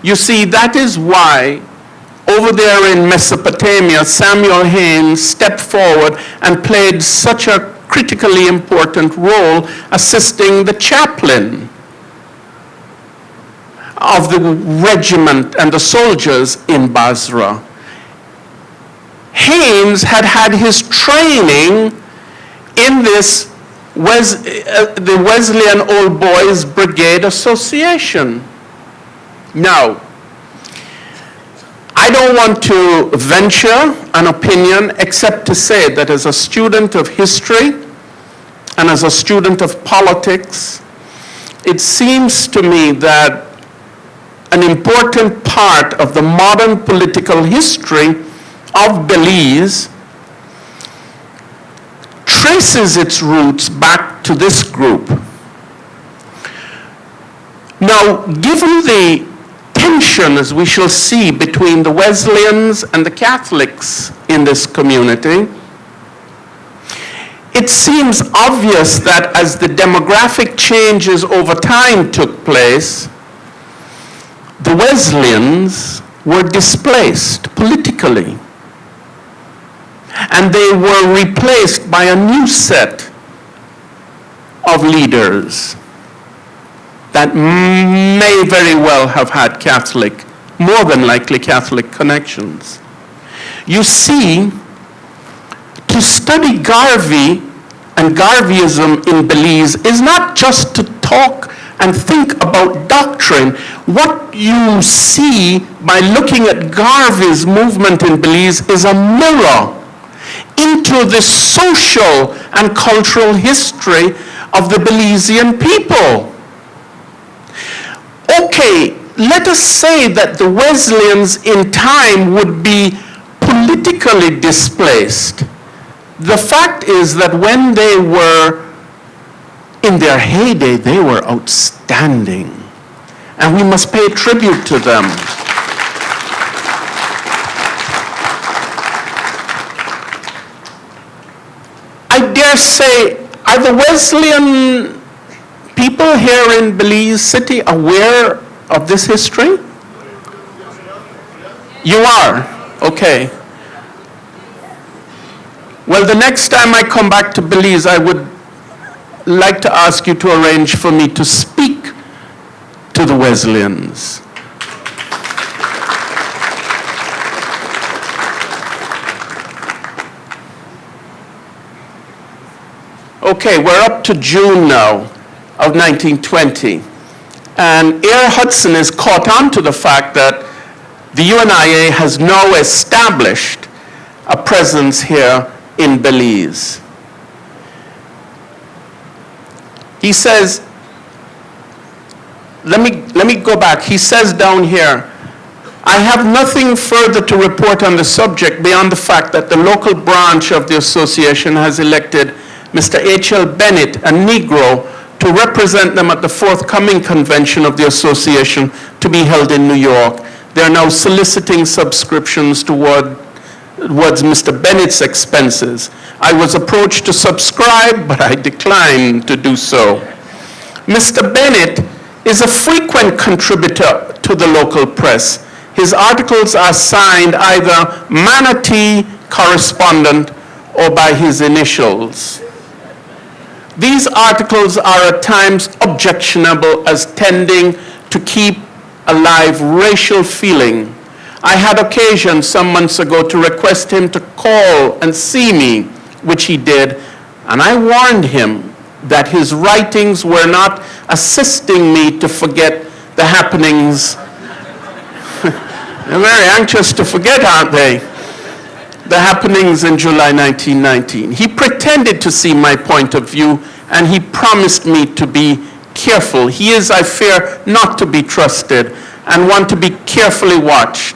You see, that is why over there in Mesopotamia, Samuel Haynes stepped forward and played such a critically important role assisting the chaplain of the regiment and the soldiers in Basra. Haynes had had his training in this the Wesleyan Old Boys Brigade Association. Now, I don't want to venture an opinion except to say that as a student of history and as a student of politics, it seems to me that an important part of the modern political history of Belize traces its roots back to this group. Now, given the tension, as we shall see, between the Wesleyans and the Catholics in this community, it seems obvious that as the demographic changes over time took place, the Wesleyans were displaced politically, and they were replaced by a new set of leaders that may very well have had Catholic, more than likely Catholic connections. You see, to study Garvey and Garveyism in Belize is not just to talk and think about doctrine. What you see by looking at Garvey's movement in Belize is a mirror into the social and cultural history of the Belizean people. Okay, let us say that the Wesleyans in time would be politically displaced. The fact is that when they were in their heyday, they were outstanding, and we must pay tribute to them. I dare say, are the Wesleyan people here in Belize City aware of this history? You are? Okay. Well, the next time I come back to Belize, I would like to ask you to arrange for me to speak to the Wesleyans. Okay, we're up to June now of 1920. And Air Hudson is caught on to the fact that the UNIA has now established a presence here in Belize. He says, let me go back. He says down here, I have nothing further to report on the subject beyond the fact that the local branch of the association has elected Mr. H.L. Bennett, a Negro, to represent them at the forthcoming convention of the association to be held in New York. They are now soliciting subscriptions towards Mr. Bennett's expenses. I was approached to subscribe, but I declined to do so. Mr. Bennett is a frequent contributor to the local press. His articles are signed either Manatee Correspondent or by his initials. These articles are at times objectionable as tending to keep alive racial feeling. I had occasion some months ago to request him to call and see me, which he did, and I warned him that his writings were not assisting me to forget the happenings. They're very anxious to forget, aren't they? The happenings in July 1919. He pretended to see my point of view, and he promised me to be careful. He is, I fear, not to be trusted and one to be carefully watched.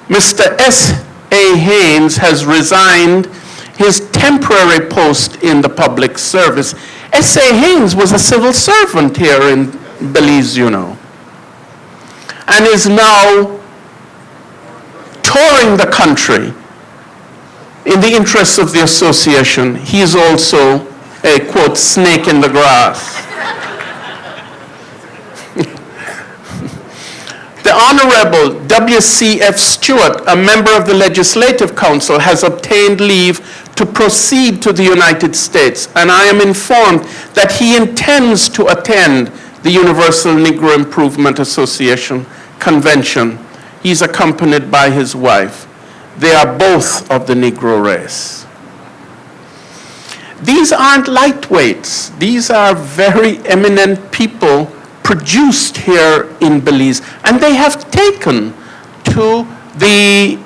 Mr. S.A. Haynes has resigned his temporary post in the public service. S.A. Haynes was a civil servant here in Belize, you know, and is now touring the country in the interests of the association. He is also a, quote, snake in the grass. The Honorable W.C.F. Stewart, a member of the Legislative Council, has obtained leave to proceed to the United States, and I am informed that he intends to attend the Universal Negro Improvement Association convention. He's accompanied by his wife. They are both of the Negro race. These aren't lightweights. These are very eminent people produced here in Belize, and they have taken to the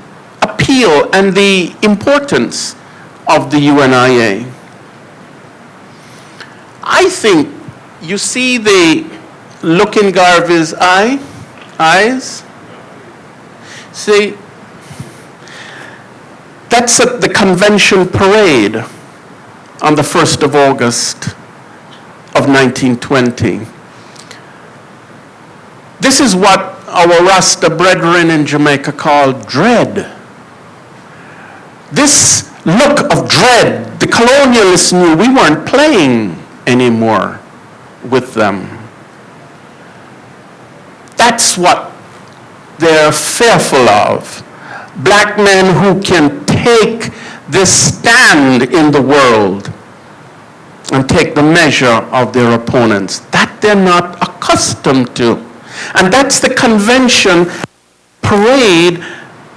appeal and the importance of the UNIA. I think you see the look in Garvey's eyes. See, that's at the convention parade on the 1st of August of 1920. This is what our Rasta brethren in Jamaica call dread. This look of dread, the colonialists knew we weren't playing anymore with them. That's what they're fearful of. Black men who can take this stand in the world and take the measure of their opponents. That they're not accustomed to. And that's the convention parade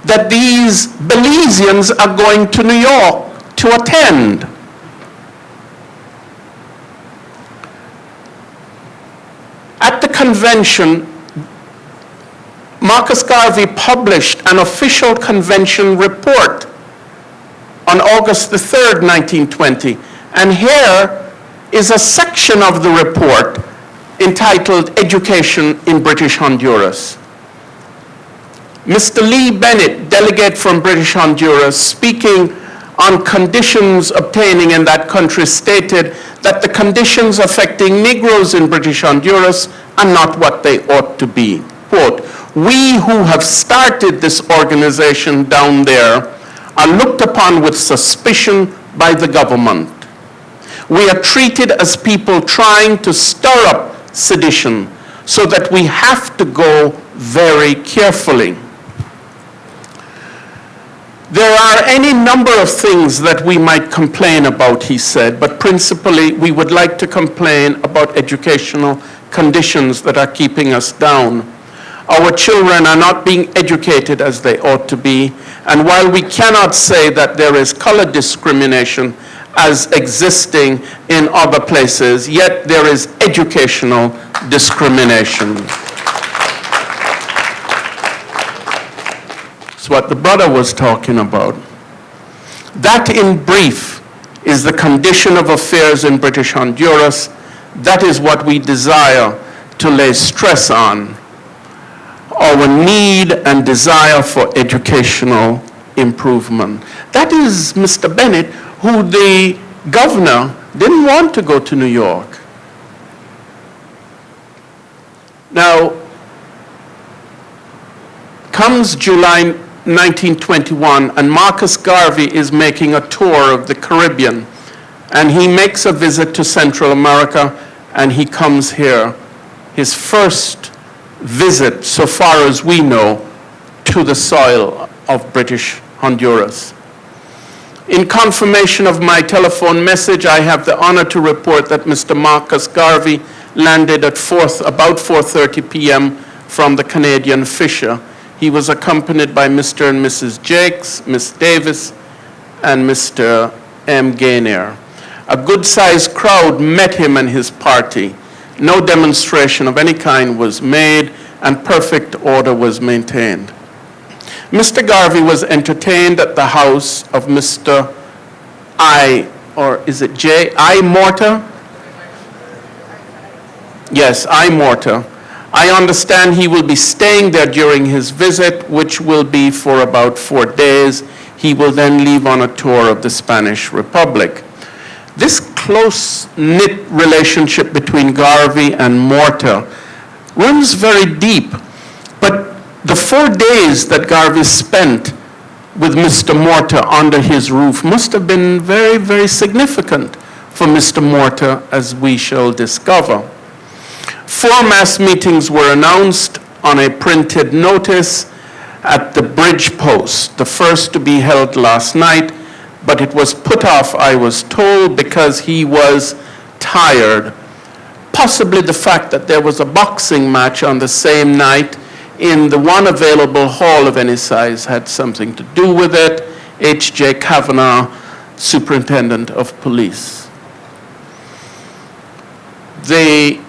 that these Belizeans are going to New York to attend. At the convention, Marcus Garvey published an official convention report on August the 3rd, 1920. And here is a section of the report entitled Education in British Honduras. Mr. Lee Bennett, delegate from British Honduras, speaking on conditions obtaining in that country, stated that the conditions affecting Negroes in British Honduras are not what they ought to be. Quote, "We who have started this organization down there are looked upon with suspicion by the government. We are treated as people trying to stir up sedition, so that we have to go very carefully." There are any number of things that we might complain about, he said, but principally we would like to complain about educational conditions that are keeping us down. Our children are not being educated as they ought to be, and while we cannot say that there is color discrimination as existing in other places, yet there is educational discrimination. It's what the brother was talking about. That, in brief, is the condition of affairs in British Honduras. That is what we desire to lay stress on. Our need and desire for educational improvement. That is Mr. Bennett, who the governor didn't want to go to New York. Now, comes July 1921, and Marcus Garvey is making a tour of the Caribbean, and he makes a visit to Central America, and he comes here. His first visit, so far as we know, to the soil of British Honduras. In confirmation of my telephone message, I have the honor to report that Mr. Marcus Garvey landed at about 4:30 p.m. from the Canadian Fisher. He was accompanied by Mr. and Mrs. Jakes, Miss Davis, and Mr. M. Gainier. A good-sized crowd met him and his party. No demonstration of any kind was made, and perfect order was maintained. Mr. Garvey was entertained at the house of Mr. I Morta? Yes, I Morta. I understand he will be staying there during his visit, which will be for about 4 days. He will then leave on a tour of the Spanish Republic. This close-knit relationship between Garvey and Morta runs very deep, but the 4 days that Garvey spent with Mr. Morta under his roof must have been very, very significant for Mr. Morta, as we shall discover. 4 mass meetings were announced on a printed notice at the bridge post, the first to be held last night, but it was put off, I was told, because he was tired. Possibly the fact that there was a boxing match on the same night in the one available hall of any size had something to do with it. H.J. Kavanaugh, Superintendent of Police. The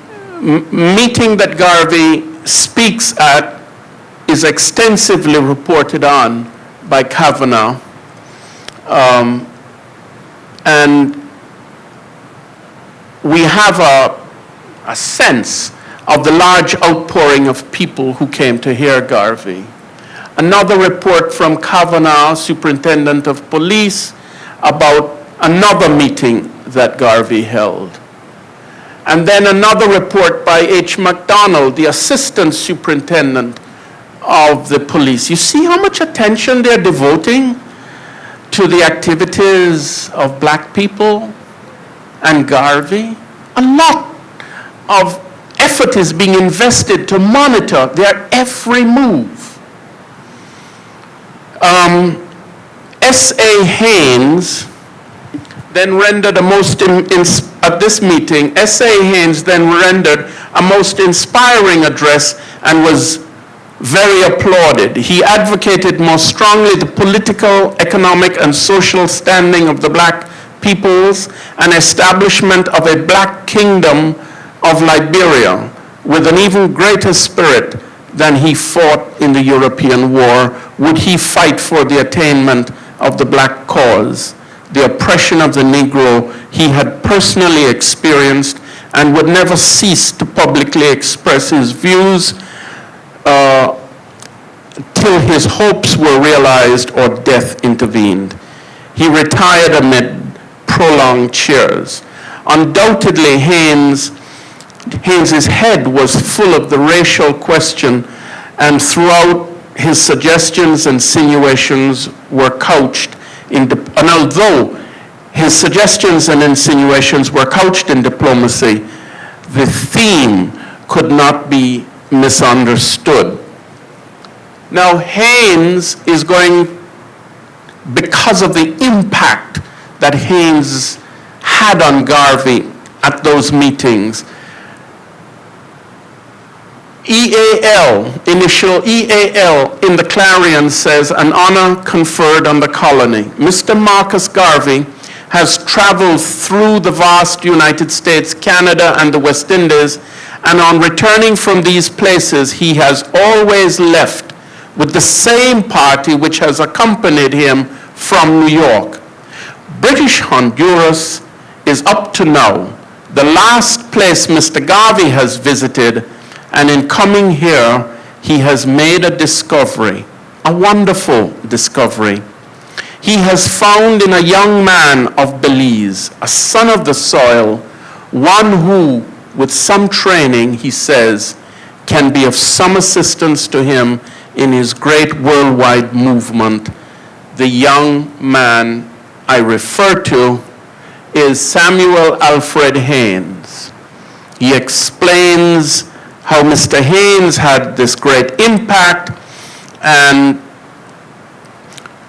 meeting that Garvey speaks at is extensively reported on by Kavanaugh. And we have a sense of the large outpouring of people who came to hear Garvey. Another report from Kavanaugh, Superintendent of Police, about another meeting that Garvey held. And then another report by H. McDonald, the Assistant Superintendent of the Police. You see how much attention they're devoting to the activities of black people and Garvey? A lot of effort is being invested to monitor their every move. S.A. Haynes then rendered a most, at this meeting, S.A. Haynes then rendered a most inspiring address and was very applauded. He advocated most strongly the political, economic, and social standing of the black peoples and establishment of a black kingdom of Liberia with an even greater spirit than he fought in the European War. Would he fight for the attainment of the black cause, the oppression of the Negro he had personally experienced and would never cease to publicly express his views till his hopes were realized or death intervened. He retired amid prolonged cheers. Undoubtedly, Haynes's head was full of the racial question, and throughout his suggestions and insinuations were couched in, and although his suggestions and insinuations were couched in diplomacy, the theme could not be misunderstood. Now, Haynes is going, because of the impact that Haynes had on Garvey at those meetings, EAL, initial EAL in the Clarion says, an honor conferred on the colony. Mr. Marcus Garvey has traveled through the vast United States, Canada, and the West Indies, and on returning from these places, he has always left with the same party which has accompanied him from New York. British Honduras is up to now the last place Mr. Garvey has visited, and in coming here, he has made a discovery, a wonderful discovery. He has found in a young man of Belize, a son of the soil, one who, with some training, he says, can be of some assistance to him in his great worldwide movement. The young man I refer to is Samuel Alfred Haynes. He explains how Mr. Haynes had this great impact, and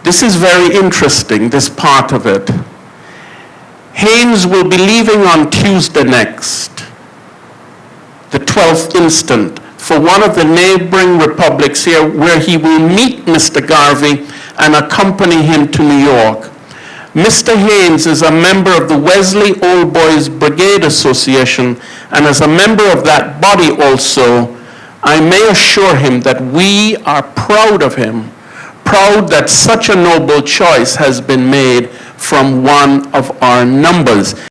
this is very interesting, this part of it. Haynes will be leaving on Tuesday next, the 12th instant, for one of the neighboring republics here, where he will meet Mr. Garvey and accompany him to New York. Mr. Haynes is a member of the Wesley Old Boys Brigade Association, and as a member of that body also, I may assure him that we are proud of him, proud that such a noble choice has been made from one of our numbers.